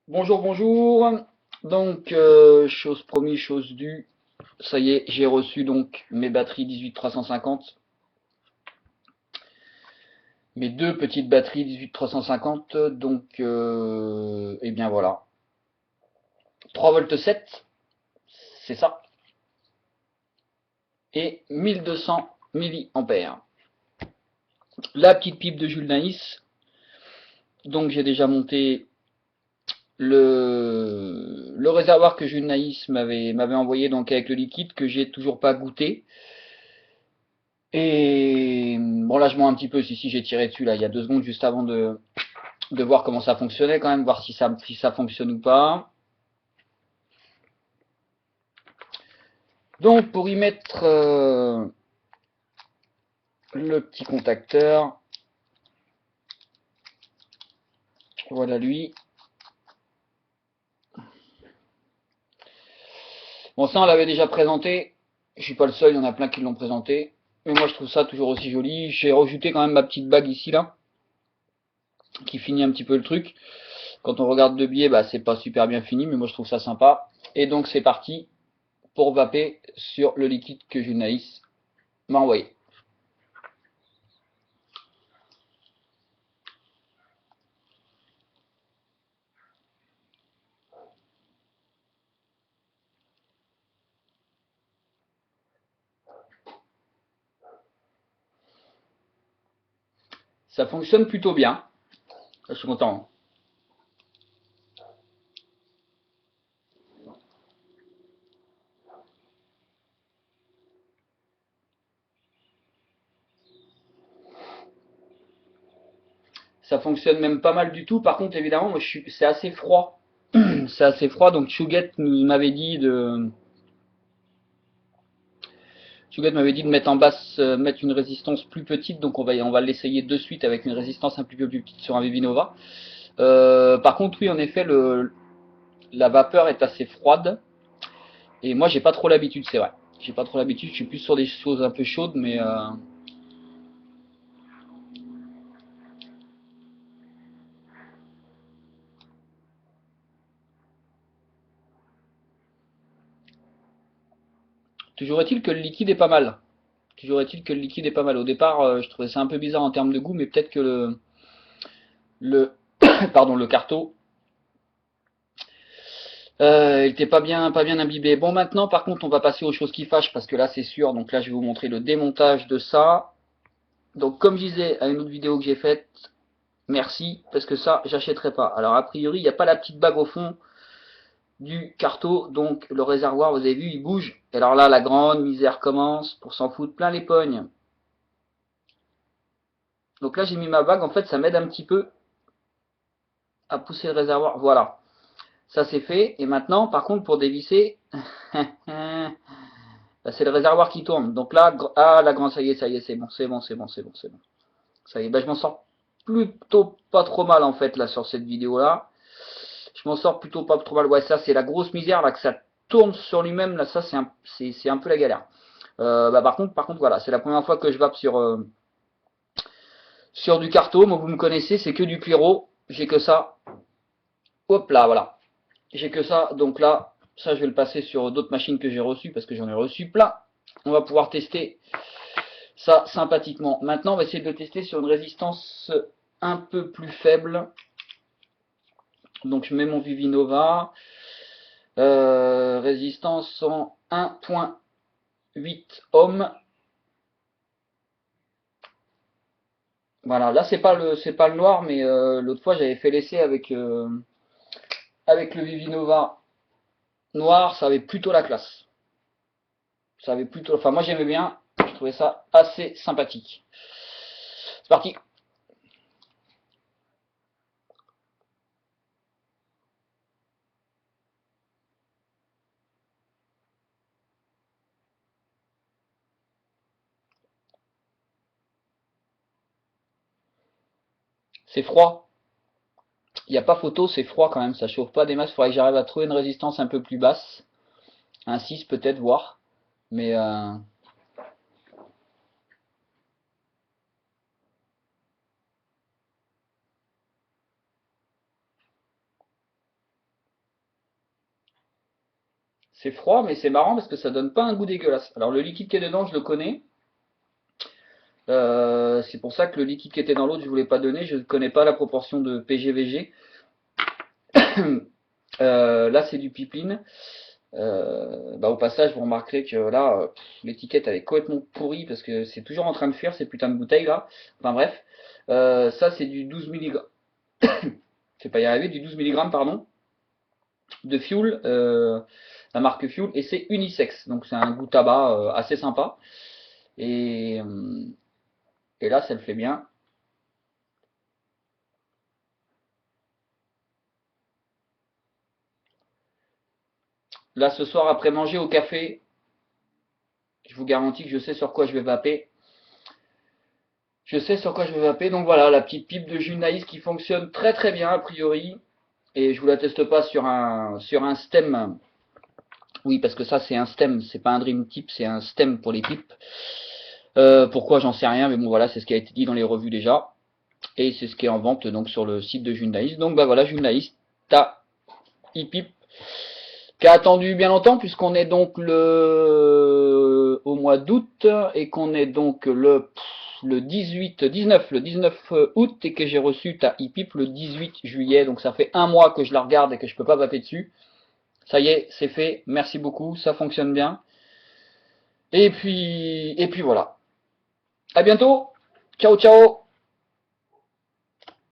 Bonjour, bonjour. Donc, chose promise, chose due. Ça y est, j'ai reçu donc mes batteries 18350. Mes deux petites batteries 18350. Donc, et bien voilà. 3,7 volts, c'est ça. Et 1200 milliampères. La petite pipe de Jules Naïs. Donc, j'ai déjà monté le réservoir que Jules Naïs m'avait envoyé donc avec le liquide que j'ai toujours pas goûté. Et bon là je mens un petit peu, si j'ai tiré dessus là il y a 2 secondes juste avant de voir comment ça fonctionnait quand même, voir si ça fonctionne ou pas. Donc pour y mettre le petit contacteur, voilà lui. Bon ça on l'avait déjà présenté, je suis pas le seul, il y en a plein qui l'ont présenté. Mais moi je trouve ça toujours aussi joli. J'ai rajouté quand même ma petite bague ici là, qui finit un petit peu le truc. Quand on regarde de biais, bah c'est pas super bien fini, mais moi je trouve ça sympa. Et donc c'est parti pour vaper sur le liquide que Junaïs m'a envoyé. Ça fonctionne plutôt bien. Je suis content. Ça fonctionne même pas mal du tout. Par contre, évidemment, moi, c'est assez froid. C'est assez froid. Donc, Chouguette m'avait dit de mettre en basse, mettre une résistance plus petite. Donc, on va l'essayer de suite avec une résistance un petit peu plus petite sur un Vivinova. Par contre, oui, en effet, la vapeur est assez froide. Et moi, j'ai pas trop l'habitude, c'est vrai. J'ai pas trop l'habitude. Je suis plus sur des choses un peu chaudes, mais toujours est-il que le liquide est pas mal. Toujours est-il que le liquide est pas mal. Au départ, je trouvais ça un peu bizarre en termes de goût, mais peut-être que le, pardon, le carto, il était pas bien imbibé. Bon, maintenant, par contre, on va passer aux choses qui fâchent parce que là, c'est sûr. Donc là, je vais vous montrer le démontage de ça. Donc, comme je disais à une autre vidéo que j'ai faite, merci parce que ça, j'achèterai pas. Alors, a priori, il n'y a pas la petite bague au fond du carto, donc le réservoir, vous avez vu, il bouge. Et alors là, la grande misère commence pour s'en foutre plein les pognes. Donc là, j'ai mis ma bague. En fait, ça m'aide un petit peu à pousser le réservoir. Voilà. Ça c'est fait. Et maintenant, par contre, pour dévisser, c'est le réservoir qui tourne. Donc là, ah, la grande, ça y est, c'est bon, c'est bon, c'est bon, c'est bon, c'est bon. Ça y est, je m'en sors plutôt pas trop mal en fait là sur cette vidéo là. Je m'en sors plutôt pas trop mal. Ouais, ça c'est la grosse misère là que ça tourne sur lui-même là. Ça c'est un peu la galère. Par contre, voilà, c'est la première fois que je vape sur du carto. Moi, vous me connaissez, c'est que du Cliro. J'ai que ça. Hop là, voilà. J'ai que ça, donc là, ça je vais le passer sur d'autres machines que j'ai reçues parce que j'en ai reçu plein. On va pouvoir tester ça sympathiquement. Maintenant, on va essayer de le tester sur une résistance un peu plus faible. Donc je mets mon Vivinova. Résistance en 1.8 ohms. Voilà, là c'est pas le noir, mais l'autre fois j'avais fait l'essai avec le Vivinova noir, ça avait plutôt la classe. Ça avait plutôt, enfin moi j'aimais bien, je trouvais ça assez sympathique. C'est parti. C'est froid. Il n'y a pas photo, c'est froid quand même, ça chauffe pas des masses. Il faudrait que j'arrive à trouver une résistance un peu plus basse. Un 6 peut-être, voir. Mais C'est froid, mais c'est marrant parce que ça donne pas un goût dégueulasse. Alors le liquide qui est dedans, je le connais. C'est pour ça que le liquide qui était dans l'autre, je voulais pas donner. Je ne connais pas la proportion de PGVG. Là, c'est du pipeline. Au passage, vous remarquerez que là, l'étiquette elle est complètement pourrie parce que c'est toujours en train de fuir ces putains de bouteilles là. Enfin bref, ça c'est du 12 mg. Je vais pas y arriver, du 12 mg pardon, de fuel, la marque fuel, et c'est unisex, donc c'est un goût tabac assez sympa. Et, euh, et là, ça le fait bien. Là, ce soir, après manger au café, je vous garantis que je sais sur quoi je vais vaper. Je sais sur quoi je vais vaper. Donc voilà, la petite pipe de jus naïs qui fonctionne très très bien a priori. Et je vous la teste pas sur un stem. Oui, parce que ça c'est un stem, c'est pas un dream tip, c'est un stem pour les pipes. Pourquoi j'en sais rien, mais bon voilà, c'est ce qui a été dit dans les revues déjà. Et c'est ce qui est en vente donc sur le site de Junaïs. Donc bah voilà, Junaïs, ta e-pipe qui a attendu bien longtemps puisqu'on est donc au mois d'août et qu'on est donc le 19 août et que j'ai reçu ta e-pipe le 18 juillet. Donc ça fait un mois que je la regarde et que je peux pas vaper dessus. Ça y est, c'est fait. Merci beaucoup, ça fonctionne bien. Et puis voilà. À bientôt. Ciao ciao.